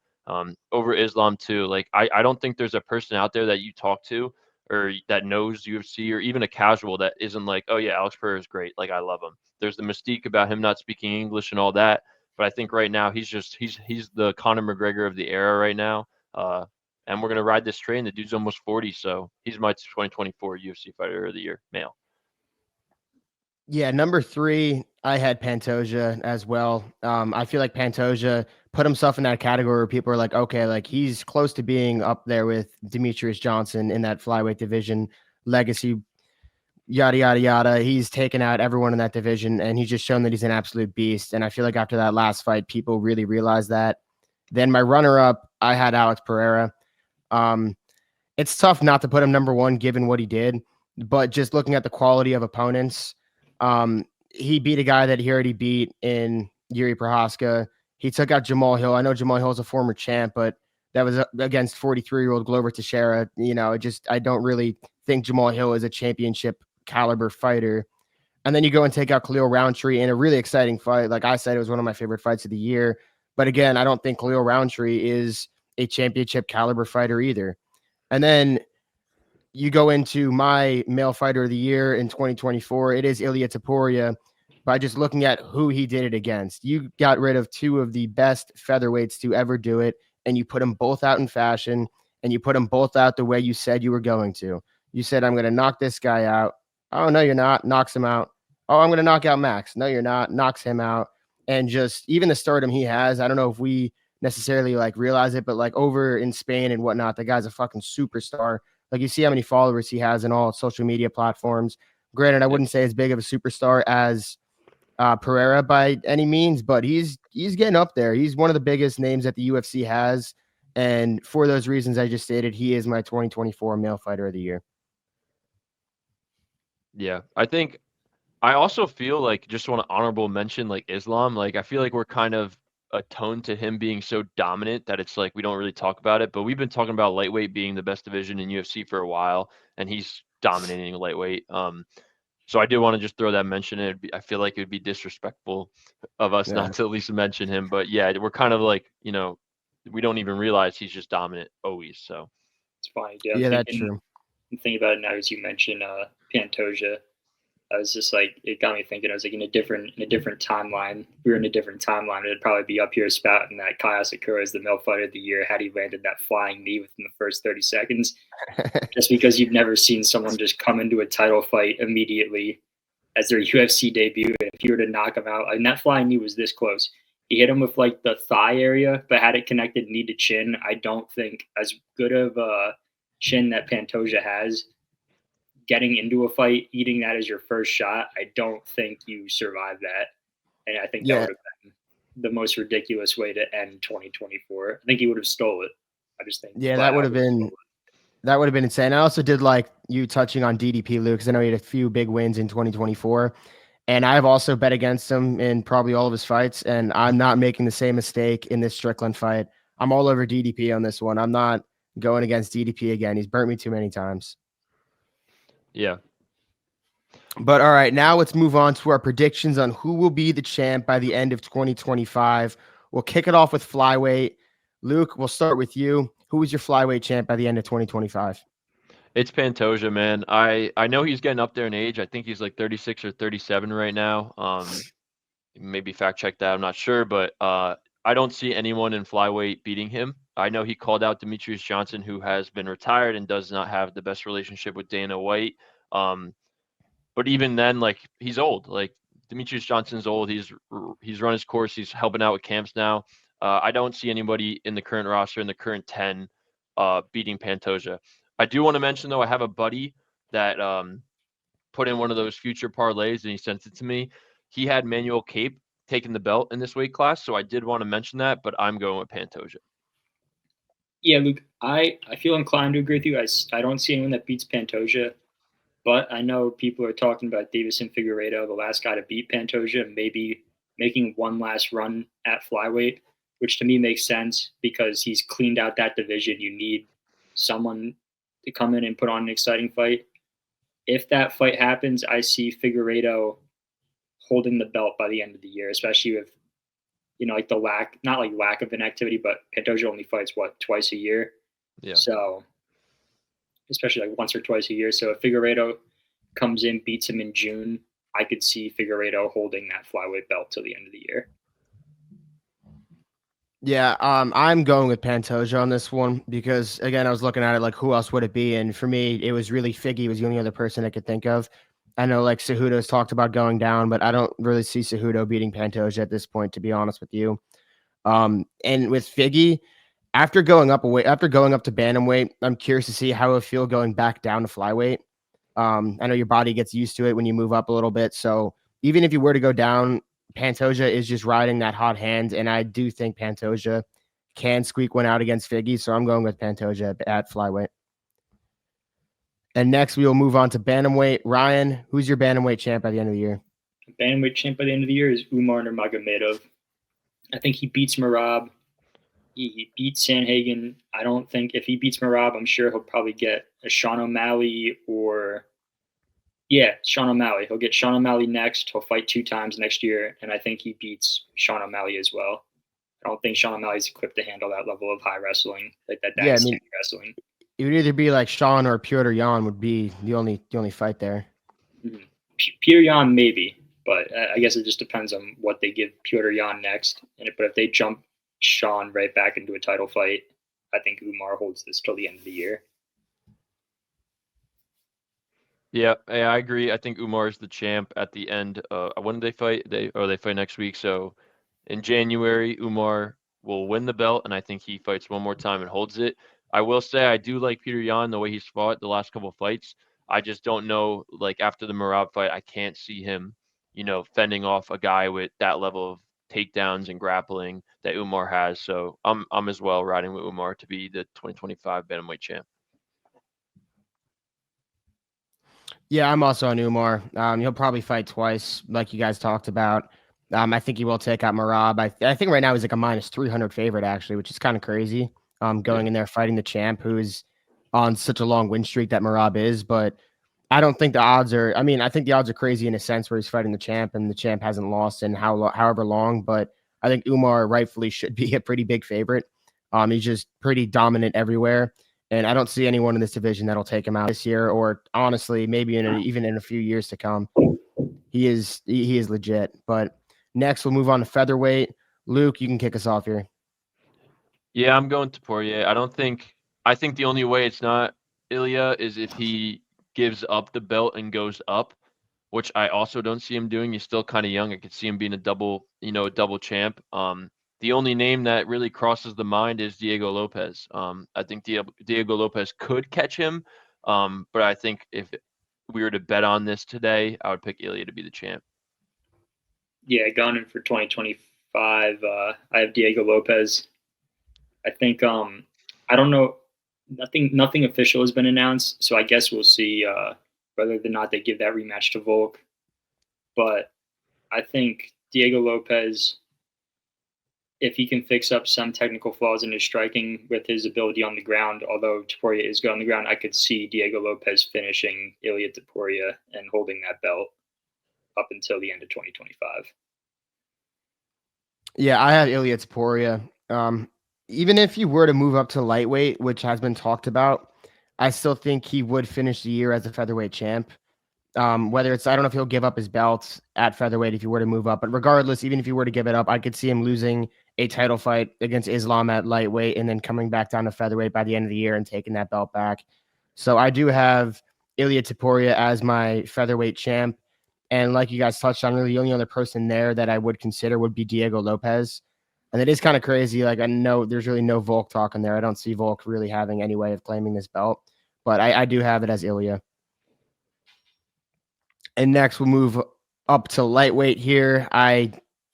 Speaker 3: over Islam too. Like, I don't think there's a person out there that you talk to or that knows UFC, or even a casual that isn't like, oh yeah, Alex Pereira is great. Like, I love him. There's the mystique about him not speaking English and all that. But I think right now he's the Conor McGregor of the era right now. And we're going to ride this train. The dude's almost 40. So he's my 2024 UFC fighter of the year, male.
Speaker 1: Yeah, number 3, I had Pantoja as well. I feel like Pantoja put himself in that category where people are like, okay, like he's close to being up there with Demetrius Johnson in that flyweight division, legacy, yada, yada, yada. He's taken out everyone in that division, and he's just shown that he's an absolute beast. And I feel like after that last fight, people really realized that. Then my runner-up, I had Alex Pereira. It's tough not to put him number 1 given what he did, but just looking at the quality of opponents, he beat a guy that he already beat in Yuri Prohaska. He took out Jamal Hill. I know Jamal Hill is a former champ, but that was against 43-year-old Glover Teixeira. I don't really think Jamal Hill is a championship caliber fighter. And then you go and take out Khalil Roundtree in a really exciting fight. Like I said, it was one of my favorite fights of the year. But again, I don't think Khalil Roundtree is a championship caliber fighter either. And then you go into my male fighter of the year in 2024. It is Ilia Topuria. By just looking at who he did it against, you got rid of 2 of the best featherweights to ever do it, and you put them both out in fashion, and you put them both out the way you said you were going to. You said, I'm going to knock this guy out. Oh, no, you're not. Knocks him out. Oh, I'm going to knock out Max. No, you're not. Knocks him out. And just even the stardom he has, I don't know if we necessarily like realize it, but like over in Spain and whatnot, the guy's a fucking superstar. Like you see how many followers he has in all social media platforms. Granted, I wouldn't say as big of a superstar as Pereira by any means, but he's getting up there. He's one of the biggest names that the UFC has. And for those reasons I just stated, he is my 2024 male fighter of the year.
Speaker 3: Yeah, I also feel like just want to honorable mention like Islam. Like I feel like we're kind of attuned to him being so dominant that it's like we don't really talk about it. But we've been talking about lightweight being the best division in UFC for a while, and he's dominating lightweight. So I do want to just throw that mention in. I feel like it would be disrespectful of us not to at least mention him. But yeah, we're kind of like, we don't even realize he's just dominant always. So
Speaker 2: it's fine.
Speaker 1: Yeah, that's true.
Speaker 2: I'm thinking about it now as you mentioned Pantoja. I was just like, it got me thinking. I was like, in a different timeline. We were in a different timeline. It'd probably be up here spouting that Kai Asakura is the male fighter of the year had he landed that flying knee within the first 30 seconds. Just because you've never seen someone just come into a title fight immediately as their UFC debut. And if you were to knock him out, and that flying knee was this close. He hit him with like the thigh area, but had it connected knee to chin. I don't think as good of a chin that Pantoja has. Getting into a fight, eating that as your first shot, I don't think you survive that. And I think that would have been the most ridiculous way to end 2024. I think he would have stole it. I just think
Speaker 1: that would have been insane. I also did like you touching on DDP, Luke, because I know he had a few big wins in 2024. And I've also bet against him in probably all of his fights. And I'm not making the same mistake in this Strickland fight. I'm all over DDP on this one. I'm not going against DDP again. He's burnt me too many times.
Speaker 3: Yeah.
Speaker 1: But all right, now let's move on to our predictions on who will be the champ by the end of 2025. We'll kick it off with Flyweight. Luke, we'll start with you. Who is your Flyweight champ by the end of 2025?
Speaker 3: It's Pantoja, man. I know he's getting up there in age. I think he's like 36 or 37 right now. Maybe fact check that. I'm not sure, but I don't see anyone in Flyweight beating him. I know he called out Demetrius Johnson, who has been retired and does not have the best relationship with Dana White. But even then, like, he's old. Like, Demetrius Johnson's old. He's run his course. He's helping out with camps now. I don't see anybody in the current roster, in the current 10, beating Pantoja. I do want to mention, though, I have a buddy that put in one of those future parlays, and he sent it to me. He had Manuel Cape taking the belt in this weight class, so I did want to mention that, but I'm going with Pantoja.
Speaker 2: Yeah, Luke, I feel inclined to agree with you. I don't see anyone that beats Pantoja, but I know people are talking about Davison Figueiredo, the last guy to beat Pantoja, maybe making one last run at Flyweight, which to me makes sense because he's cleaned out that division. You need someone to come in and put on an exciting fight. If that fight happens, I see Figueiredo holding the belt by the end of the year, especially with like the lack of inactivity, but Pantoja only fights twice a year.
Speaker 3: Yeah.
Speaker 2: So especially like once or twice a year. So if Figueiredo comes in, beats him in June, I could see Figueiredo holding that flyweight belt till the end of the year.
Speaker 1: Yeah, I'm going with Pantoja on this one because, again, I was looking at it like, who else would it be? And for me, it was really Figgy was the only other person I could think of. I know like Cejudo's talked about going down, but I don't really see Cejudo beating Pantoja at this point, to be honest with you. And with Figgy, after going up to bantamweight, I'm curious to see how it would feel going back down to flyweight. I know your body gets used to it when you move up a little bit. So even if you were to go down, Pantoja is just riding that hot hand, and I do think Pantoja can squeak one out against Figgy, so I'm going with Pantoja at flyweight. And next, we will move on to bantamweight. Ryan, who's your bantamweight champ by the end of the year?
Speaker 2: Bantamweight champ by the end of the year is Umar Nurmagomedov. I think he beats Merab. He beats Sanhagen. I don't think if he beats Merab, I'm sure he'll probably get a Sean O'Malley or... Yeah, Sean O'Malley. He'll get Sean O'Malley next. He'll fight 2 times next year, and I think he beats Sean O'Malley as well. I don't think Sean O'Malley's equipped to handle that level of high wrestling, like that dynasty wrestling.
Speaker 1: It would either be like Sean or Petr Yan would be the only fight there.
Speaker 2: Mm-hmm. Petr Yan maybe, but I guess it just depends on what they give Petr Yan next. But if they jump Sean right back into a title fight. I think Umar holds this till the end of the year.
Speaker 3: Yeah, I agree. I think Umar is the champ at the end. When do they fight? They fight next week. So in January, Umar will win the belt, and I think he fights one more time and holds it. I will say I do like Peter Yan the way he's fought the last couple of fights. I just don't know, like after the Merab fight, I can't see him, fending off a guy with that level of takedowns and grappling that Umar has. So I'm as well riding with Umar to be the 2025 Bantamweight champ.
Speaker 1: Yeah, I'm also on Umar. He'll probably fight twice, like you guys talked about. I think he will take out Merab. I think right now he's like a minus 300 favorite, actually, which is kind of crazy. Going in there fighting the champ, who is on such a long win streak that Merab is. But I don't think the odds are. I mean, I think the odds are crazy in a sense where he's fighting the champ, and the champ hasn't lost in however long. But I think Umar rightfully should be a pretty big favorite. He's just pretty dominant everywhere. And I don't see anyone in this division that'll take him out this year, or honestly, maybe even in a few years to come. He is legit. But next, we'll move on to featherweight. Luke, you can kick us off here.
Speaker 3: Yeah, I'm going to Poirier. I think the only way it's not Ilya is if he gives up the belt and goes up, which I also don't see him doing. He's still kind of young. I could see him being a double champ. The only name that really crosses the mind is Diego Lopez. I think Diego Lopez could catch him, but I think if we were to bet on this today, I would pick Ilya to be the champ.
Speaker 2: Yeah, going in for 2025, I have Diego Lopez. I think I don't know, nothing official has been announced, so I guess we'll see whether or not they give that rematch to Volk. But I think Diego Lopez, if he can fix up some technical flaws in his striking with his ability on the ground, although Topuria is good on the ground, I could see Diego Lopez finishing Ilya Topuria and holding that belt up until the end of 2025.
Speaker 1: Yeah, I have Ilya Topuria. Even if he were to move up to lightweight, which has been talked about, I still think he would finish the year as a featherweight champ. Whether it's, I don't know if he'll give up his belt at featherweight if he were to move up, but regardless, even if he were to give it up, I could see him losing a title fight against Islam at lightweight and then coming back down to featherweight by the end of the year and taking that belt back. So I do have Ilya Topuria as my featherweight champ. And like you guys touched on, really the only other person there that I would consider would be Diego Lopez. And it is kind of crazy. Like, I know there's really no Volk talk in there. I don't see Volk really having any way of claiming this belt, but I do have it as Ilya. And next we'll move up to lightweight here. I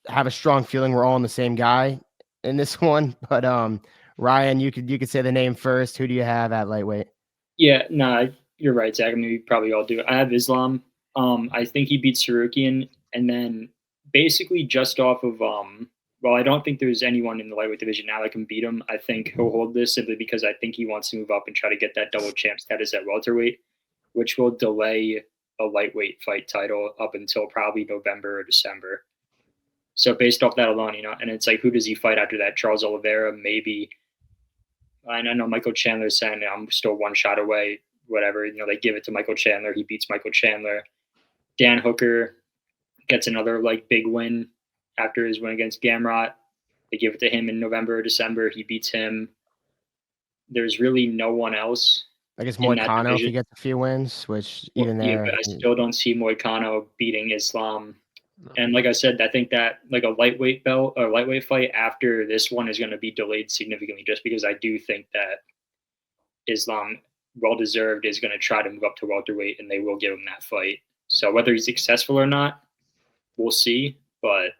Speaker 1: have a strong feeling we're all on the same guy in this one, but Ryan, you could say the name first. Who do you have at lightweight?
Speaker 2: Yeah, no, you're right, Zach. I mean, we probably all do. I have Islam. I think he beats Tsarukyan, and then basically just off of well, I don't think there's anyone in the lightweight division now that can beat him. I think he'll hold this simply because I think he wants to move up and try to get that double champ status at welterweight, which will delay a lightweight fight title up until probably November or December. So based off that alone, and it's like, who does he fight after that? Charles Oliveira, maybe. I know Michael Chandler saying I'm still one shot away, whatever. They give it to Michael Chandler. He beats Michael Chandler. Dan Hooker gets another big win after his win against Gamrot. They give it to him in November or December. He beats him. There's really no one else.
Speaker 1: I guess Moicano if he gets a few wins, which even there.
Speaker 2: Yeah, but I still don't see Moicano beating Islam. No. And like I said, I think that a lightweight belt or lightweight fight after this one is going to be delayed significantly, just because I do think that Islam, well deserved, is going to try to move up to welterweight, and they will give him that fight. So whether he's successful or not, we'll see. But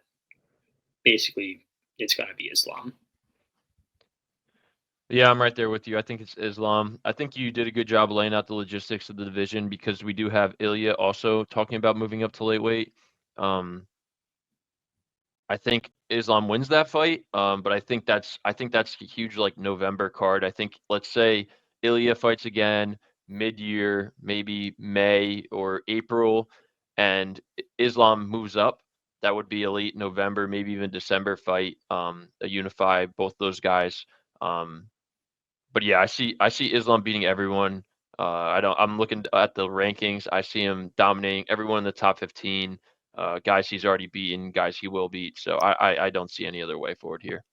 Speaker 2: basically, it's going to be Islam.
Speaker 3: Yeah, I'm right there with you. I think it's Islam. I think you did a good job laying out the logistics of the division, because we do have Ilya also talking about moving up to lightweight. I think Islam wins that fight, but I think that's a huge November card. I think, let's say Ilya fights again mid-year, maybe May or April, and Islam moves up. That would be a late November, maybe even December fight. A unify both those guys. But yeah, I see Islam beating everyone. I'm looking at the rankings. I see him dominating everyone in the top 15. Guys he's already beaten, guys he will beat. So I don't see any other way forward here.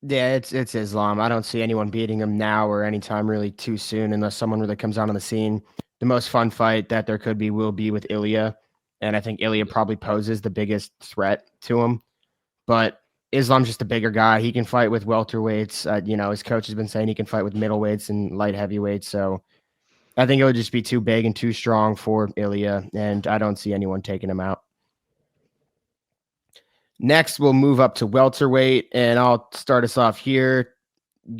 Speaker 1: Yeah, it's Islam. I don't see anyone beating him now or anytime really too soon unless someone really comes out on the scene. The most fun fight that there could be will be with Ilya, and I think Ilya probably poses the biggest threat to him. But Islam's just a bigger guy. He can fight with welterweights. His coach has been saying he can fight with middleweights and light heavyweights. So I think it would just be too big and too strong for Ilya, and I don't see anyone taking him out. Next, we'll move up to welterweight, and I'll start us off here.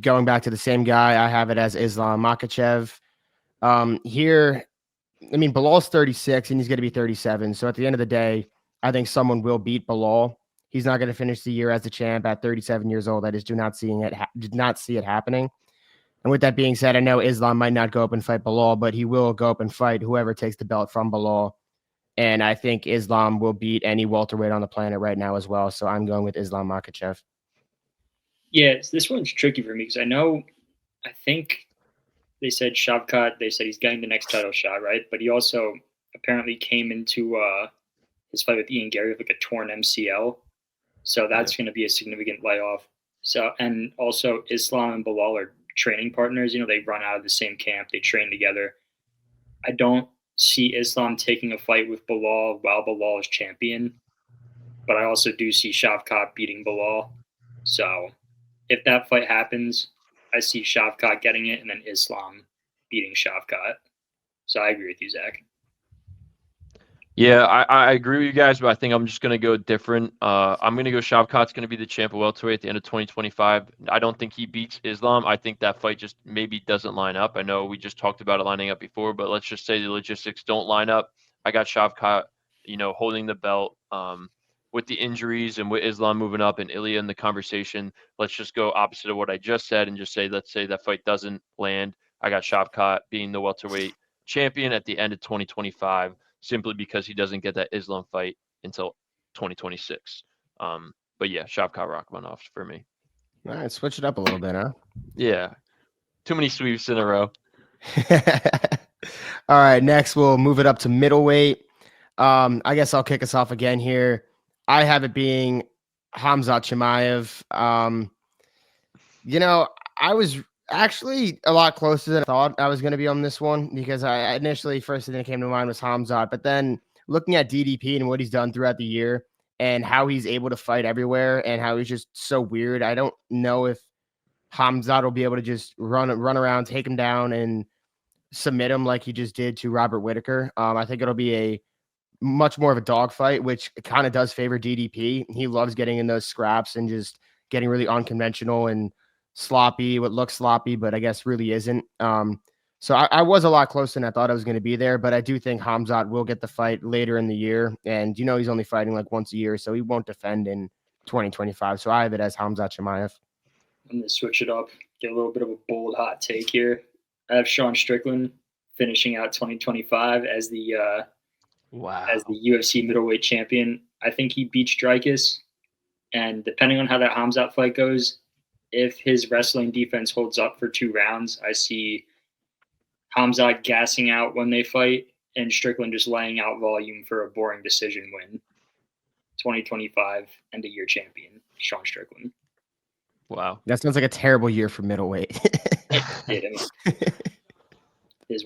Speaker 1: Going back to the same guy, I have it as Islam Makhachev. Here, I mean, Bilal's 36, and he's going to be 37. So at the end of the day, I think someone will beat Bilal. He's not going to finish the year as the champ at 37 years old. I just did not see it happening. And with that being said, I know Islam might not go up and fight Bilal, but he will go up and fight whoever takes the belt from Bilal. And I think Islam will beat any welterweight on the planet right now as well. So I'm going with Islam Makhachev.
Speaker 2: Yeah, this one's tricky for me because I think they said Shavkat, they said he's getting the next title shot, right? But he also apparently came into his fight with Ian Gary with like a torn MCL. So that's going to be a significant layoff. So, and also Islam and Bilal are training partners. They run out of the same camp. They train together. I don't see Islam taking a fight with Bilal while Bilal is champion, but I also do see Shavkat beating Bilal. So if that fight happens, I see Shavkat getting it and then Islam beating Shavkat. So I agree with you, Zach.
Speaker 3: Yeah, I agree with you guys, but I think I'm just going to go different. I'm going to go Shavkat's going to be the champ of welterweight at the end of 2025. I don't think he beats Islam. I think that fight just maybe doesn't line up. I know we just talked about it lining up before, but let's just say the logistics don't line up. I got Shavkat, holding the belt. With the injuries and with Islam moving up and Ilya in the conversation, let's just go opposite of what I just said and just say, let's say that fight doesn't land. I got Shavkat being the welterweight champion at the end of 2025. Simply because he doesn't get that Islam fight until 2026. But yeah, Shavkat Rakhmonov for me.
Speaker 1: All right, switch it up a little bit, huh?
Speaker 3: Yeah. Too many sweeps in a row.
Speaker 1: All right, next we'll move it up to middleweight. I guess I'll kick us off again here. I have it being Khamzat Chimaev. I was actually a lot closer than I thought I was going to be on this one because I initially first thing that came to mind was Khamzat, but then looking at DDP and what he's done throughout the year and how he's able to fight everywhere and how he's just so weird, I don't know if Khamzat will be able to just run around, take him down, and submit him like he just did to Robert Whittaker. I think it'll be a much more of a dogfight, which kind of does favor DDP. He loves getting in those scraps and just getting really unconventional and sloppy, what looks sloppy, but I guess really isn't. So I was a lot closer than I thought I was going to be there, but I do think Khamzat will get the fight later in the year. And, he's only fighting like once a year, so he won't defend in 2025. So I have it as Khamzat Chimaev.
Speaker 2: I'm going to switch it up, get a little bit of a bold hot take here. I have Sean Strickland finishing out 2025 as the UFC middleweight champion. I think he beats Dricus, and depending on how that Khamzat fight goes, if his wrestling defense holds up for 2 rounds, I see Khamzat gassing out when they fight and Strickland just laying out volume for a boring decision win. 2025 end-of-year champion, Sean Strickland.
Speaker 3: Wow.
Speaker 1: That sounds like a terrible year for middleweight.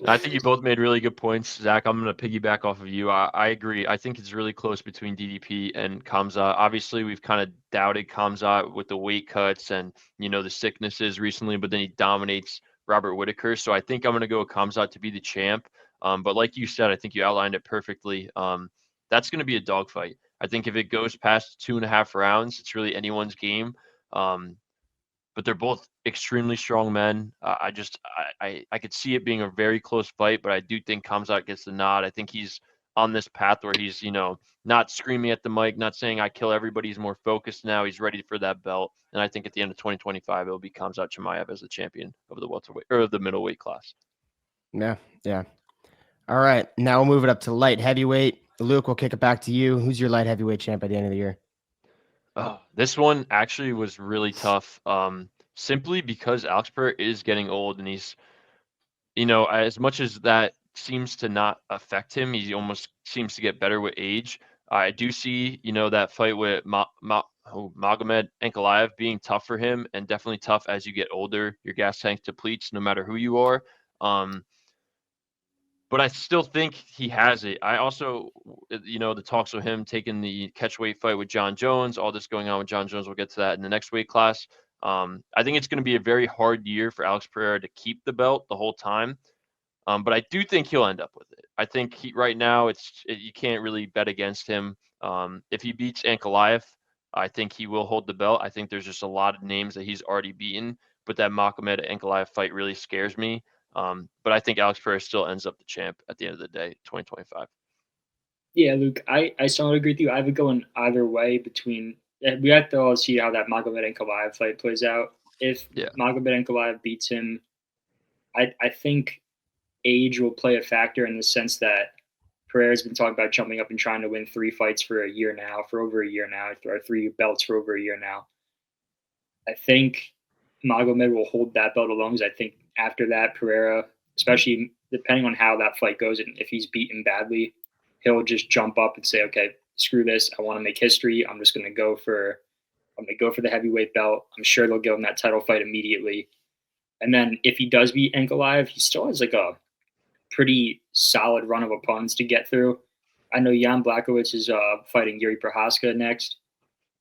Speaker 3: I think you both made really good points. Zach, I'm going to piggyback off of you. I agree. I think it's really close between DDP and Khamzat. Obviously, we've kind of doubted Khamzat with the weight cuts and, the sicknesses recently, but then he dominates Robert Whittaker. So I think I'm going to go with Khamzat to be the champ. But like you said, I think you outlined it perfectly. That's going to be a dogfight. I think if it goes past 2.5 rounds, it's really anyone's game. But they're both extremely strong men. I could see it being a very close fight, but I do think Khamzat gets the nod. I think he's on this path where he's, not screaming at the mic, not saying I kill everybody. He's more focused now. He's ready for that belt. And I think at the end of 2025, it'll be Khamzat Chimaev as the champion of the welterweight or the middleweight class.
Speaker 1: Yeah. All right. Now we'll move it up to light heavyweight. Luke, we'll kick it back to you. Who's your light heavyweight champ at the end of the year?
Speaker 3: Oh, this one actually was really tough. Simply because Alex Pereira is getting old and he's, as much as that seems to not affect him, he almost seems to get better with age. I do see, that fight with Magomed Ankalaev being tough for him, and definitely tough as you get older. Your gas tank depletes no matter who you are. But I still think he has it. I also, the talks of him taking the catchweight fight with John Jones, all this going on with John Jones, we'll get to that in the next weight class. I think it's going to be a very hard year for Alex Pereira to keep the belt the whole time. But I do think he'll end up with it. I think right now you can't really bet against him. If he beats Ankalaev, I think he will hold the belt. I think there's just a lot of names that he's already beaten, but that Makhachev Ankalaev fight really scares me. But I think Alex Pereira still ends up the champ at the end of the day, 2025.
Speaker 2: Yeah, Luke, I somewhat agree with you. I would go in either way between. We have to all see how that Magomed Ankalaev fight plays out. If Magomed Ankalaev beats him, I think age will play a factor in the sense that Pereira's been talking about jumping up and trying to win 3 fights for over a year now, or 3 belts for over a year now. I think Magomed will hold that belt alone, because I think after that, Pereira, especially depending on how that fight goes, and if he's beaten badly, he'll just jump up and say, okay, screw this. I want to make history. I'm just going to go for the heavyweight belt. I'm sure they'll give him that title fight immediately. And then if he does beat Ankalaev, he still has like a pretty solid run of opponents to get through. I know Jan Blachowicz is fighting Yuri Prohaska next.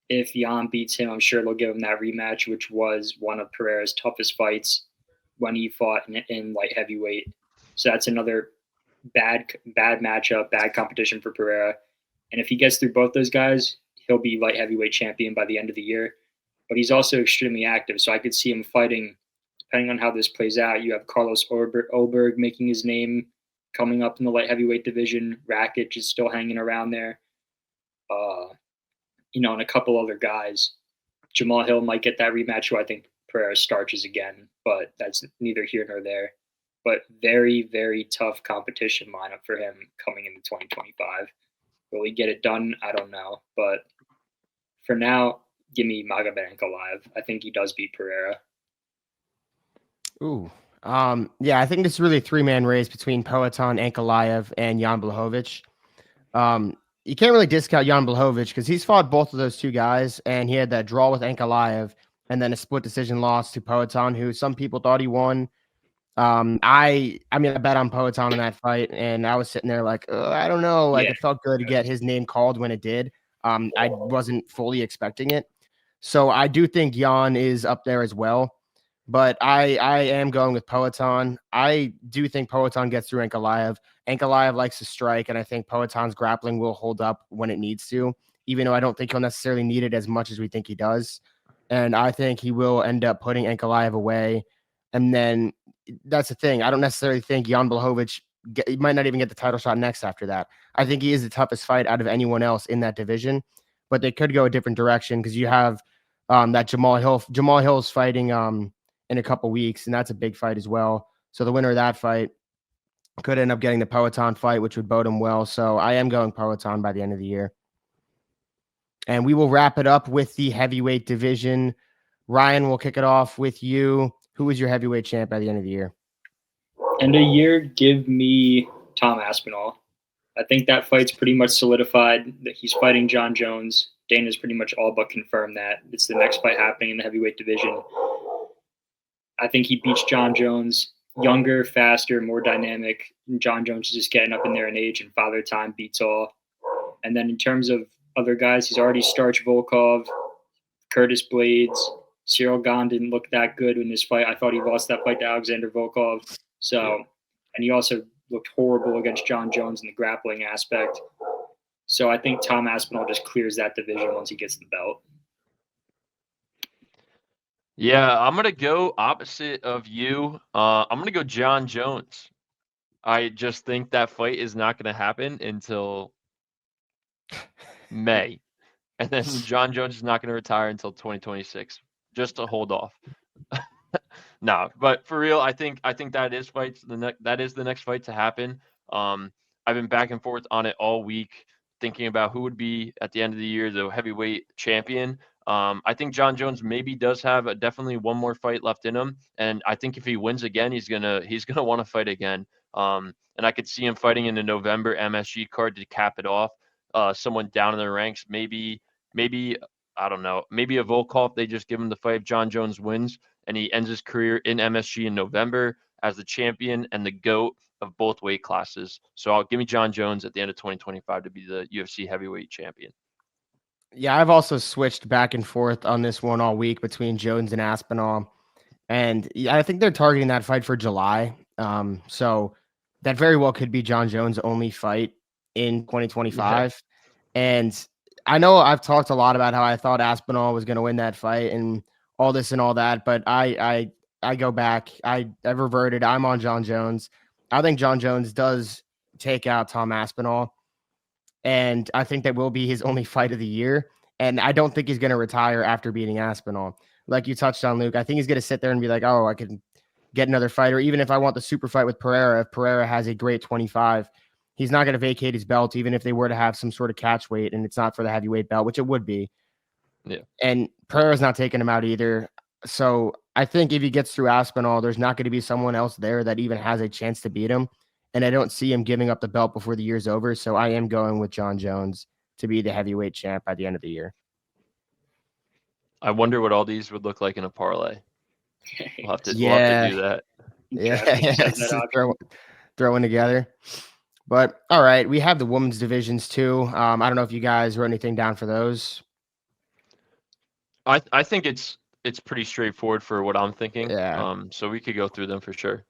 Speaker 2: If Jan beats him, I'm sure they'll give him that rematch, which was one of Pereira's toughest fights when he fought in light heavyweight. So that's another bad matchup, bad competition for Pereira. And if he gets through both those guys, he'll be light heavyweight champion by the end of the year. But he's also extremely active, so I could see him fighting. Depending on how this plays out, you have Carlos Oberg making his name coming up in the light heavyweight division. Rakic is still hanging around there. And a couple other guys. Jamal Hill might get that rematch, who I think Pereira starches again, but that's neither here nor there. But very, very tough competition lineup for him coming into 2025. Will he get it done? I don't know. But for now, give me Magomed Ankalaev. I think he does beat Pereira.
Speaker 1: Ooh. I think this is really a 3-man race between Poatan, Ankalaev, and Jan Blachowicz. You can't really discount Jan Blachowicz because he's fought both of those 2 guys, and he had that draw with Ankalaev and then a split decision loss to Poatan, who some people thought he won. I bet on Poatan in that fight, and I was sitting there like, I don't know. Like, it felt good to get his name called when it did. I wasn't fully expecting it. So I do think Jan is up there as well. But I am going with Poatan. I do think Poatan gets through Ankalaev. Ankalaev likes to strike, and I think Poatan's grappling will hold up when it needs to, even though I don't think he'll necessarily need it as much as we think he does. And I think he will end up putting Ankalaev away. And then that's the thing. I don't necessarily think Jan Blachowicz he might not even get the title shot next after that. I think he is the toughest fight out of anyone else in that division, but they could go a different direction because you have that Jamal Hill. Jamal Hill's fighting in a couple weeks, and that's a big fight as well. So the winner of that fight could end up getting the Poatan fight, which would bode him well. So I am going Poatan by the end of the year. And we will wrap it up with the heavyweight division. Ryan, we'll kick it off with you. Who is your heavyweight champ by the end of the year?
Speaker 2: End of year, give me Tom Aspinall. I think that fight's pretty much solidified that he's fighting John Jones. Dana's pretty much all but confirmed that. It's the next fight happening in the heavyweight division. I think he beats John Jones, younger, faster, more dynamic. John Jones is just getting up in there in age, and Father Time beats all. And then in terms of other guys, he's already starched Volkov, Curtis Blades. Cyril Gahn didn't look that good in this fight. I thought he lost that fight to Alexander Volkov. And he also looked horrible against John Jones in the grappling aspect. So I think Tom Aspinall just clears that division once he gets the belt.
Speaker 3: Yeah, I'm going to go opposite of you. I'm going to go John Jones. I just think that fight is not going to happen until May. And then John Jones is not going to retire until 2026, just to hold off. No, but for real, I think that is that is the next fight to happen. I've been back and forth on it all week, thinking about who would be at the end of the year the heavyweight champion. I think John Jones maybe does have definitely one more fight left in him, and I think if he wins again, he's gonna want to fight again. And I could see him fighting in the November MSG card to cap it off. someone down in the ranks. Maybe I don't know. Maybe a Volkov. They just give him the fight if John Jones wins and he ends his career in MSG in November as the champion and the GOAT of both weight classes. So I'll give me John Jones at the end of 2025 to be the UFC heavyweight champion.
Speaker 1: Yeah, I've also switched back and forth on this one all week between Jones and Aspinall. And I think they're targeting that fight for July. So that very well could be John Jones' only fight in 2025. Yeah. And I know I've talked a lot about how I thought Aspinall was going to win that fight and all this and all that, but I go back. I reverted. I'm on John Jones. I think John Jones does take out Tom Aspinall, and I think that will be his only fight of the year. And I don't think he's going to retire after beating Aspinall. Like you touched on, Luke, I think he's going to sit there and be like, oh, I can get another fight. Or even if I want the super fight with Pereira, if Pereira has a great 25, he's not going to vacate his belt, even if they were to have some sort of catch weight and it's not for the heavyweight belt, which it would be.
Speaker 3: Yeah. And
Speaker 1: Pereira's not taking him out either. So I think if he gets through Aspinall, there's not going to be someone else there that even has a chance to beat him. And I don't see him giving up the belt before the year's over. So I am going with John Jones to be the heavyweight champ by the end of the year.
Speaker 3: I wonder what all these would look like in a parlay. We'll have to do that.
Speaker 1: Yeah, throwing together. But all right, we have the women's divisions too. I don't know if you guys wrote anything down for those.
Speaker 3: I think it's pretty straightforward for what I'm thinking.
Speaker 1: Yeah.
Speaker 3: So we could go through them for sure.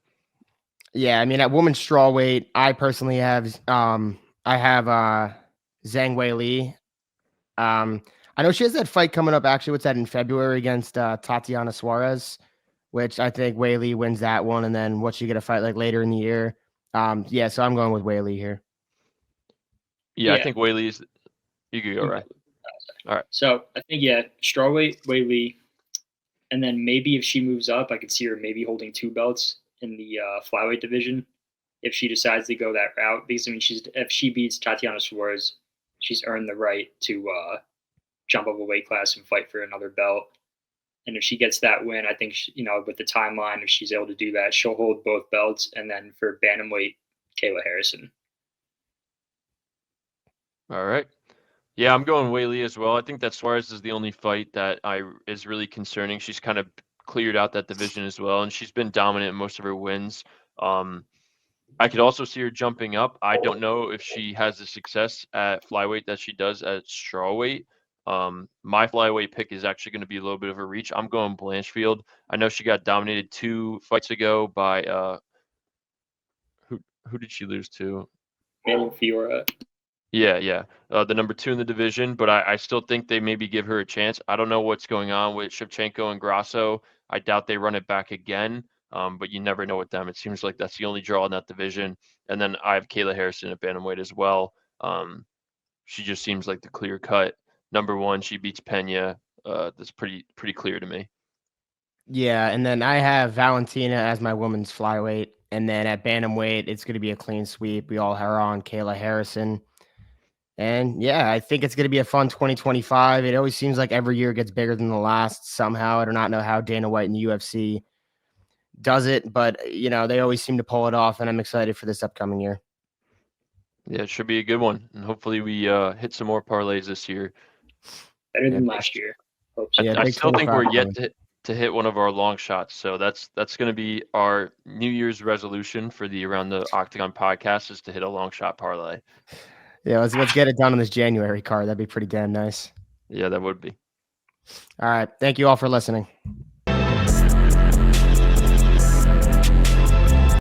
Speaker 1: Yeah, I mean at women's strawweight, I personally have Zhang Weili. I know she has that fight coming up. Actually, what's that in February against Tatiana Suarez, which I think Weili wins that one, and then what she get a fight like later in the year. Yeah, so I'm going with Weili here.
Speaker 3: Yeah, I think Weili's. You could go right. All right.
Speaker 2: So I think strawweight Weili, and then maybe if she moves up, I could see her maybe holding 2 belts in the flyweight division if she decides to go that route. Because I mean, if she beats Tatiana Suarez, she's earned the right to jump up a weight class and fight for another belt. And if she gets that win, I think with the timeline, if she's able to do that, she'll hold both belts. And then for Bantamweight, Kayla Harrison.
Speaker 3: All right. Yeah, I'm going Weili as well. I think that Suarez is the only fight that is really concerning. She's kind of cleared out that division as well, and she's been dominant in most of her wins. I could also see her jumping up. I don't know if she has the success at flyweight that she does at strawweight. My flyweight pick is actually going to be a little bit of a reach. I'm going Blanchfield. I know she got dominated 2 fights ago by who did she lose to?
Speaker 2: Manuel Fiora.
Speaker 3: Yeah. The number 2 in the division, but I still think they maybe give her a chance. I don't know what's going on with Shevchenko and Grasso. I doubt they run it back again, but you never know with them. It seems like that's the only draw in that division. And then I have Kayla Harrison at bantamweight as well. She just seems like the clear cut number 1. She beats Pena. That's pretty clear to me.
Speaker 1: Yeah, and then I have Valentina as my women's flyweight. And then at bantamweight, it's going to be a clean sweep. We all are on Kayla Harrison. And yeah, I think it's going to be a fun 2025. It always seems like every year gets bigger than the last somehow. I do not know how Dana White and the UFC does it, but they always seem to pull it off, and I'm excited for this upcoming year.
Speaker 3: Yeah, it should be a good one, and hopefully we hit some more parlays this year.
Speaker 2: Better than last year. Hope so.
Speaker 3: I still think we're yet to hit one of our long shots, so that's going to be our New Year's resolution for the Around the Octagon podcast is to hit a long shot parlay.
Speaker 1: Yeah, let's get it done on this January card. That'd be pretty damn nice.
Speaker 3: Yeah, that would be.
Speaker 1: All right. Thank you all for listening.